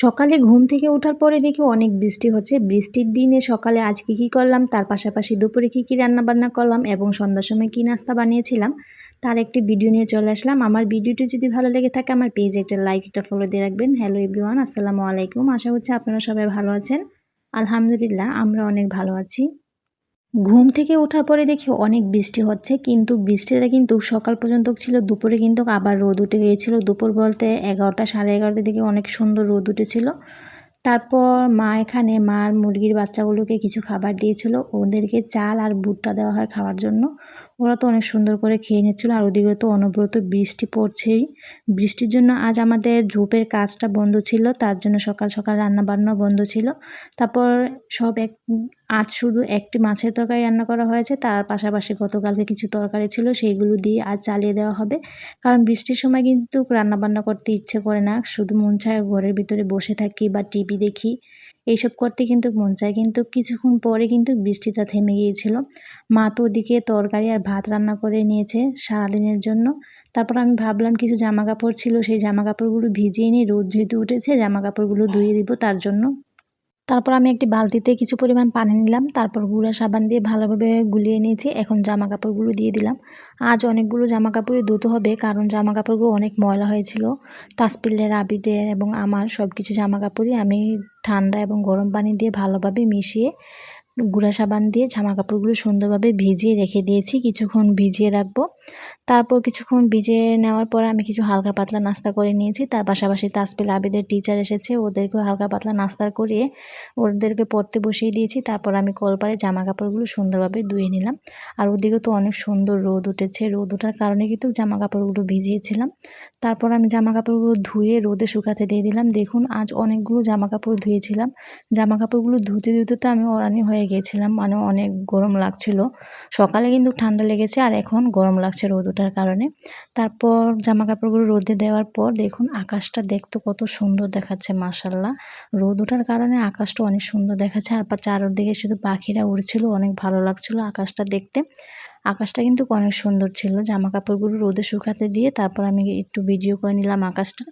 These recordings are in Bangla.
সকালে ঘুম থেকে ওঠার পরে দেখি অনেক বৃষ্টি হচ্ছে। বৃষ্টির দিনে সকালে আজকে কী করলাম, তার পাশাপাশি দুপুরে কী রান্নাবান্না করলাম এবং সন্ধ্যার সময় কী নাস্তা বানিয়েছিলাম, তার একটি ভিডিও নিয়ে চলে আসলাম। আমার ভিডিওটি যদি ভালো লেগে থাকে আমার পেজে একটা লাইক, একটা ফলো দিয়ে রাখবেন। হ্যালো এভরিওয়ান, আসসালামু আলাইকুম। আশা করছি আপনারা সবাই ভালো আছেন। আলহামদুলিল্লাহ, আমরা অনেক ভালো আছি। ঘুম থেকে ওঠার পরে দেখি অনেক বৃষ্টি হচ্ছে, কিন্তু বৃষ্টিটা কিন্তু সকাল পর্যন্ত ছিল, দুপুরে কিন্তু আবার রোদ উঠে গিয়েছিল। দুপুর বলতে 11টা সাড়ে 11টার দিকে অনেক সুন্দর রোদ উঠেছিল। তারপর মা এখানে মার মুরগির বাচ্চাগুলোকে কিছু খাবার দিয়েছিল, ওদেরকে চাল আর ভুট্টা দেওয়া হয় খাওয়ার জন্য। ওরা তো অনেক সুন্দর করে খেয়ে নিচ্ছিল, আর ওদিকে তো অনবরত বৃষ্টি পড়ছেই। বৃষ্টির জন্য আজ আমাদের ঝোপের কাজটা বন্ধ ছিল, তার জন্য সকাল সকাল রান্নাবান্নাও বন্ধ ছিল। তারপর সব আজ শুধু একটি মাছের তরকারি রান্না করা হয়েছে, তার পাশাপাশি গতকালকে কিছু তরকারি ছিল সেইগুলো দিয়ে আজ চালিয়ে দেওয়া হবে। কারণ বৃষ্টির সময় কিন্তু রান্নাবান্না করতে ইচ্ছে করে না, শুধু মন চায় ঘরের ভিতরে বসে থাকি বা টিভি দেখি, এইসব করতে কিন্তু মন চায়। কিন্তু কিছুক্ষণ পরে কিন্তু বৃষ্টিটা থেমে গিয়েছিল। মা তো ওদিকে তরকারি আর ভাত রান্না করে নিয়েছে সারাদিনের জন্য। তারপর আমি ভাবলাম কিছু জামা কাপড় ছিল, সেই জামা কাপড়গুলো ভিজিয়ে নিই, রোদ যেহেতু উঠেছে জামা কাপড়গুলো ধুয়ে দিব তার জন্য। তারপর আমি একটি বালতিতে কিছু পরিমাণ পানি নিলাম, তারপর গুঁড়া সাবান দিয়ে ভালোভাবে গুলিয়ে নিয়েছি। এখন জামা কাপড়গুলো দিয়ে দিলাম। আজ অনেকগুলো জামা কাপড়ই ধুতে হবে, কারণ জামা কাপড়গুলো অনেক ময়লা হয়েছিল। তাসপিলের, আবিদের এবং আমার সব কিছু জামা কাপড়ই আমি ঠান্ডা এবং গরম পানি দিয়ে ভালোভাবে মিশিয়ে গুঁড়া সাবান দিয়ে জামা কাপড়গুলো সুন্দরভাবে ভিজিয়ে রেখে দিয়েছি, কিছুক্ষণ ভিজিয়ে রাখবো। তারপর কিছুক্ষণ ভিজিয়ে নেওয়ার পর আমি কিছু হালকা পাতলা নাস্তা করে নিয়েছি। তার পাশাপাশি তাসপিল আবিদের টিচার এসেছে, ওদেরকেও হালকা পাতলা নাস্তা করিয়ে ওদেরকে পড়তে বসিয়ে দিয়েছি। তারপর আমি কলপারে জামা কাপড়গুলো সুন্দরভাবে ধুয়ে নিলাম। আর ওদিকে তো অনেক সুন্দর রোদ উঠেছে, রোদ ওঠার কারণে কিন্তু জামা কাপড়গুলো ভিজিয়েছিলাম। তারপর আমি জামা কাপড়গুলো ধুয়ে রোদে শুকাতে দিয়ে দিলাম। দেখুন আজ অনেকগুলো জামা কাপড় ধুয়েছিলাম। জামা কাপড়গুলো ধুতে ধুতে তো আমি অরানি হয়ে গিয়েছিলাম, মানে অনেক গরম লাগছিল। সকালে কিন্তু ঠান্ডা লেগেছে আর এখন গরম লাগছে রোদ ওঠার কারণে। তারপর জামা কাপড়গুলো রোদে দেওয়ার পর দেখুন আকাশটা দেখতে কত সুন্দর দেখাচ্ছে, মাশাআল্লাহ। রোদ ওঠার কারণে আকাশটা অনেক সুন্দর দেখাচ্ছে, আর চারদিকে শুধু পাখিরা উড়ছিল, অনেক ভালো লাগছিল আকাশটা দেখতে। আকাশটা কিন্তু অনেক সুন্দর ছিল। জামা কাপড়গুলো রোদে শুকাতে দিয়ে তারপর আমি একটু ভিডিও করে নিলাম আকাশটা।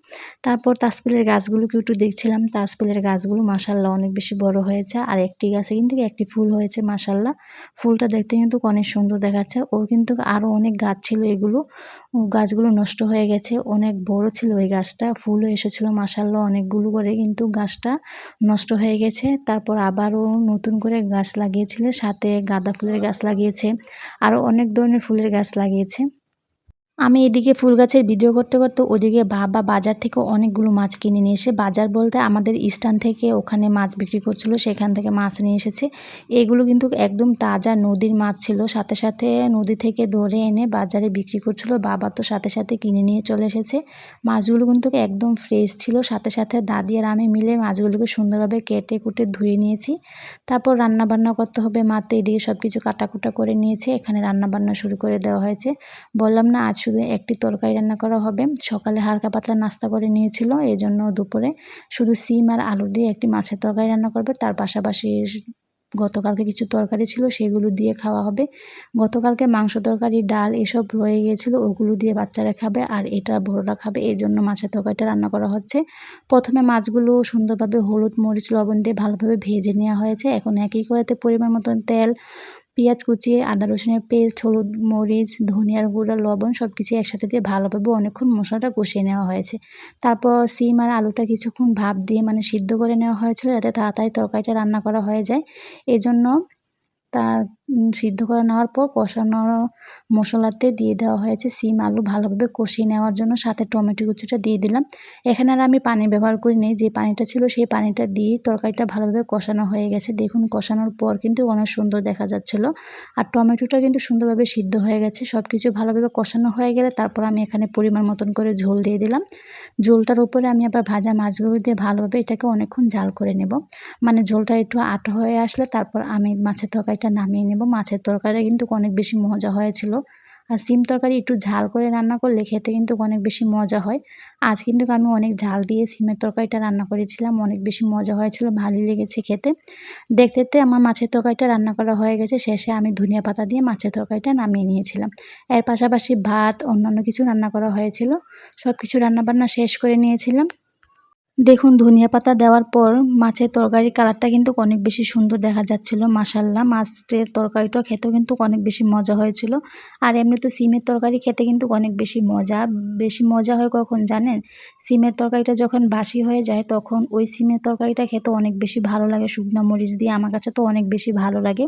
তারপর তাসপিলের গাছগুলোকে একটু দেখছিলাম। তাসপিলের গাছগুলো মাশাআল্লাহ অনেক বেশি বড় হয়েছে, আর একটি গাছে কিন্তু একটি ফুল হয়েছে মাশাআল্লাহ। ফুলটা দেখতে কিন্তু অনেক সুন্দর দেখাচ্ছে। ওর কিন্তু আরও অনেক গাছ ছিল, এগুলো গাছগুলো নষ্ট হয়ে গেছে। অনেক বড় ছিল ওই গাছটা, ফুলও এসেছিল মাশাআল্লাহ অনেকগুলো করে, কিন্তু গাছটা নষ্ট হয়ে গেছে। তারপর আবারও নতুন করে গাছ লাগিয়েছিল, সাথে গাঁদা ফুলের গাছ লাগিয়েছে, আরও অনেক ধরনের ফুলের গাছ লাগিয়েছে। আমি এদিকে ফুল গাছের ভিডিও করতে করতে ওদিকে বাবা বাজার থেকে অনেকগুলো মাছ কিনে নিয়ে এসে, বাজার বলতে আমাদের স্ট্যান্ড থেকে ওখানে মাছ বিক্রি করছিল, সেখান থেকে মাছ নিয়ে এসেছে। এগুলো কিন্তু একদম তাজা নদীর মাছ ছিল, সাথে সাথে নদী থেকে ধরে এনে বাজারে বিক্রি করছিল। বাবা তো সাথে সাথে কিনে নিয়ে চলে এসেছে। মাছগুলো কিন্তু একদম ফ্রেশ ছিল। সাথে সাথে দাদি আর আমি মিলে মাছগুলোকে সুন্দরভাবে কেটে কুটে ধুয়ে নিয়েছি। তারপর রান্না বান্না করতে হবে, মা তো এদিকে সব কিছু কাটাকুটা করে নিয়েছে, এখানে রান্না বান্না শুরু করে দেওয়া হয়েছে। বললাম না আজ শুধু একটি তরকারি রান্না করা হবে। সকালে হালকা পাতলা নাস্তা করে নিয়েছিল, এই জন্য দুপুরে শুধু সিম আর আলু দিয়ে একটি মাছের তরকারি রান্না করবে। তার পাশাপাশি গতকালকে কিছু তরকারি ছিল সেগুলো দিয়ে খাওয়া হবে। গতকালকে মাংস তরকারি, ডাল এসব রয়ে গিয়েছিল, ওগুলো দিয়ে বাচ্চারা খাবে আর এটা বড়রা খাবে, এই জন্য মাছের তরকারিটা রান্না করা হচ্ছে। প্রথমে মাছগুলো সুন্দরভাবে হলুদ মরিচ লবণ দিয়ে ভালোভাবে ভেজে নেওয়া হয়েছে। এখন একই কড়াইতে পরিমাণ মতন তেল, পেঁয়াজ কুচিয়ে, আদা রসুনের পেস্ট, হলুদ মরিচ, ধনিয়ার গুঁড়া, লবণ সব কিছু একসাথে দিয়ে ভালোভাবে অনেকক্ষণ মশলাটা কষিয়ে নেওয়া হয়েছে। তারপর সিম আর আলুটা কিছুক্ষণ ভাপ দিয়ে মানে সিদ্ধ করে নেওয়া হয়েছিল, যাতে তাড়াতাড়ি তরকারিটা রান্না করা হয়ে যায়। এজন্য তা সিদ্ধ করে নেওয়ার পর কষানো মশলাতে দিয়ে দেওয়া হয়েছে সিম আলু ভালোভাবে কষিয়ে নেওয়ার জন্য, সাথে টমেটো কুচিটা দিয়ে দিলাম। এখানে আর আমি পানি ব্যবহার করিনি, যে পানিটা ছিল সেই পানিটা দিয়ে তরকারিটা ভালোভাবে কষানো হয়ে গেছে। দেখুন কষানোর পর কিন্তু অনেক সুন্দর দেখা যাচ্ছিল, আর টমেটোটা কিন্তু সুন্দরভাবে সিদ্ধ হয়ে গেছে। সব কিছু ভালোভাবে কষানো হয়ে গেলে তারপর আমি এখানে পরিমাণ মতন করে ঝোল দিয়ে দিলাম। ঝোলটার উপরে আমি আবার ভাজা মাছগুলো দিয়ে ভালোভাবে এটাকে অনেকক্ষণ জাল করে নেব। মানে ঝোলটা একটু আঁটো হয়ে আসলে তারপর আমি মাছের তরকারিটা নামিয়ে নেব। মাছের তরকারিটা কিন্তু অনেক বেশি মজা হয়েছিল। আর সিম তরকারি একটু ঝাল করে রান্না করলে খেতে কিন্তু অনেক বেশি মজা হয়। আজ কিন্তু আমি অনেক ঝাল দিয়ে সিমের তরকারিটা রান্না করেছিলাম, অনেক বেশি মজা হয়েছিল, ভালোই লেগেছে খেতে। দেখতে দেখতে আমার মাছের তরকারিটা রান্না করা হয়ে গেছে। শেষে আমি ধনিয়া পাতা দিয়ে মাছের তরকারিটা নামিয়ে নিয়েছিলাম। এর পাশাপাশি ভাত, অন্যান্য কিছু রান্না করা হয়েছিল। সব কিছু রান্নাবান্না শেষ করে নিয়েছিলাম। দেখুন ধনিয়া পাতা দেওয়ার পর মাছের তরকারির কালারটা কিন্তু অনেক বেশি সুন্দর দেখা যাচ্ছিল। মাশাআল্লাহ, মাছের তরকারিটা খেতেও কিন্তু অনেক বেশি মজা হয়েছিল। আর এমনি তো সিমের তরকারি খেতে কিন্তু অনেক বেশি মজা। বেশি মজা হয় কখন জানেন? সিমের তরকারিটা যখন বাসি হয়ে যায় তখন ওই সিমের তরকারিটা খেতে অনেক বেশি ভালো লাগে শুকনা মরিচ দিয়ে। আমার কাছে তো অনেক বেশি ভালো লাগে।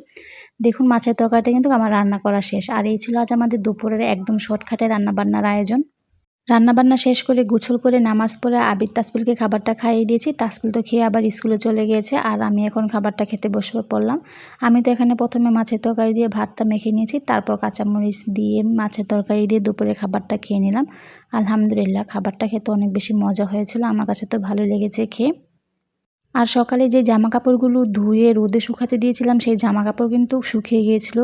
দেখুন মাছের তরকারিটা কিন্তু আমার রান্না করা শেষ। আর এই ছিল আজ আমাদের দুপুরের একদম শর্টকাটে রান্নাবান্নার আয়োজন। রান্নাবান্না শেষ করে গোসল করে নামাজ পড়ে আবির তাসফিলকে খাবারটা খাইয়ে দিয়েছি। তাসফিল তো খেয়ে আবার স্কুলে চলে গিয়েছে আর আমি এখন খাবারটা খেতে বসে পড়লাম। আমি তো এখানে প্রথমে মাছের তরকারি দিয়ে ভাতটা মেখে নিয়েছি, তারপর কাঁচামরিচ দিয়ে মাছের তরকারি দিয়ে দুপুরে খাবারটা খেয়ে নিলাম। আলহামদুলিল্লাহ, খাবারটা খেতে অনেক বেশি মজা হয়েছিল, আমার কাছে তো ভালো লেগেছে খেয়ে। আর সকালে যে জামা কাপড়গুলো ধুয়ে রোদে শুকাতে দিয়েছিলাম সেই জামা কাপড় কিন্তু শুকিয়ে গিয়েছিল।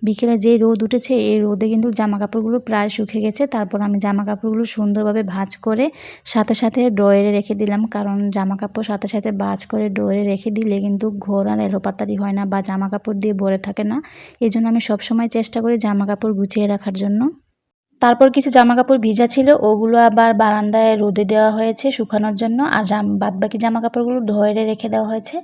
বিকেলে যে রোদ উঠেছে এই রোদে কিন্তু জামা কাপড়গুলো প্রায় শুকিয়ে গেছে। তারপর আমি জামা কাপড়গুলো সুন্দরভাবে ভাঁজ করে সাথে সাথে ড্রয়ারে রেখে দিলাম, কারণ জামা কাপড় সাথে সাথে ভাঁজ করে ড্রয়ারে রেখে দিলে কিন্তু ঘর আর এলোপাতাড়ি হয় না বা জামা কাপড় দিয়ে ভরে থাকে না। এই জন্য আমি সবসময় চেষ্টা করি জামা কাপড় গুছিয়ে রাখার জন্য। তারপর কিছু জামাকাপড় ভিজা ছিল, ওগুলো আবার বারান্দায় রোদে দেওয়া হয়েছে শুকানোর জন্য। আর বাদবাকি জামাকাপড়গুলো ড্রয়ারে রেখে দেওয়া হয়েছে।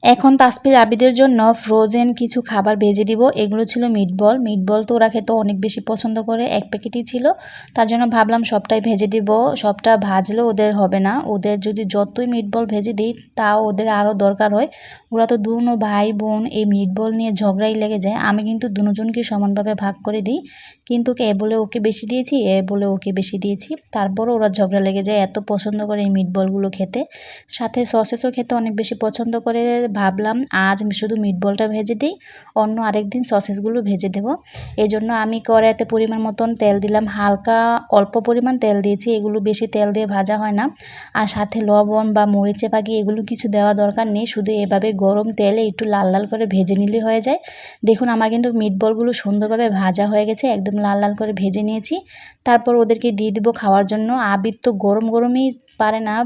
এখন তাসফির আবিদের জন্য ফ্রোজেন কিছু খাবার ভেজে দিব। এগুলো ছিল মিটবল। মিটবল তো ওরা খেতে অনেক বেশি পছন্দ করে, এক প্যাকেটই ছিল। তার জন্য ভাবলাম সবটাই ভেজে দিব। সবটা ভাজলেও ওদের হবে না, ওদের যদি যতই মিটবল ভেজে দিই তাও ওদের আরও দরকার হয়। ওরা তো দুনো ভাই বোন এই মিটবল নিয়ে ঝগড়াই লেগে যায়। আমি কিন্তু দুজনকে সমানভাবে ভাগ করে দিই, কিন্তু এ বলে ওকে বেশি দিয়েছি, এ বলে ওকে বেশি দিয়েছি, তারপরও ওরা ঝগড়া লেগে যায়। এত পছন্দ করে এই মিটবলগুলো খেতে, সাথে সসেসও খেতে অনেক বেশি পছন্দ করে। ভাবলাম আজ শুধু মিটবলটা ভেজে দিই, অন্য আরেকদিন সসেসগুলো ভেজে দেব। এই জন্য আমি কড়াইতে পরিমাণ মতন তেল দিলাম, হালকা অল্প পরিমাণ তেল দিয়েছি, এগুলো বেশি তেল দিয়ে ভাজা হয় না। আর সাথে লবণ বা মরিচে পাখি এগুলো কিছু দেওয়া দরকার নেই, শুধু এভাবে গরম তেলে একটু লাল লাল করে ভেজে নিলে হয়ে যায়। দেখুন আমার কিন্তু মিটবলগুলো সুন্দরভাবে ভাজা হয়ে গেছে, একদম লাল লাল করে ভেজে নিয়েছি। তারপর ওদেরকে দিয়ে দেবো খাওয়ার জন্য। আবির তো গরম গরমই পারে না,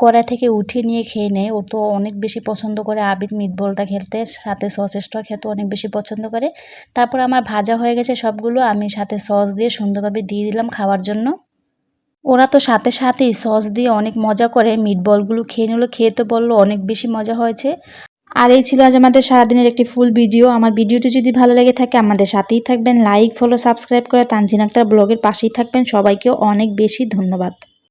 কড়াই থেকে উঠিয়ে নিয়ে খেয়ে নেয়। ও তো অনেক বেশি পছন্দ করে আবির মিটবলটা খেতে, সাথে সসেসটা খেতে অনেক বেশি পছন্দ করে। তারপর আমার ভাজা হয়ে গেছে সবগুলো, আমি সাথে সস দিয়ে সুন্দরভাবে দিয়ে দিলাম খাওয়ার জন্য। ওরা তো সাথে সাথেই সস দিয়ে অনেক মজা করে মিটবলগুলো খেয়ে নিল, খেয়ে তো বললো অনেক বেশি মজা হয়েছে। আর এই ছিল আজ আমাদের সারাদিনের একটি ফুল ভিডিও। আমার ভিডিওটি যদি ভালো লেগে থাকে আমাদের সাথেই থাকবেন, লাইক ফলো সাবস্ক্রাইব করে তানজিন আক্তার ব্লগের পাশেই থাকবেন। সবাইকে অনেক বেশি ধন্যবাদ।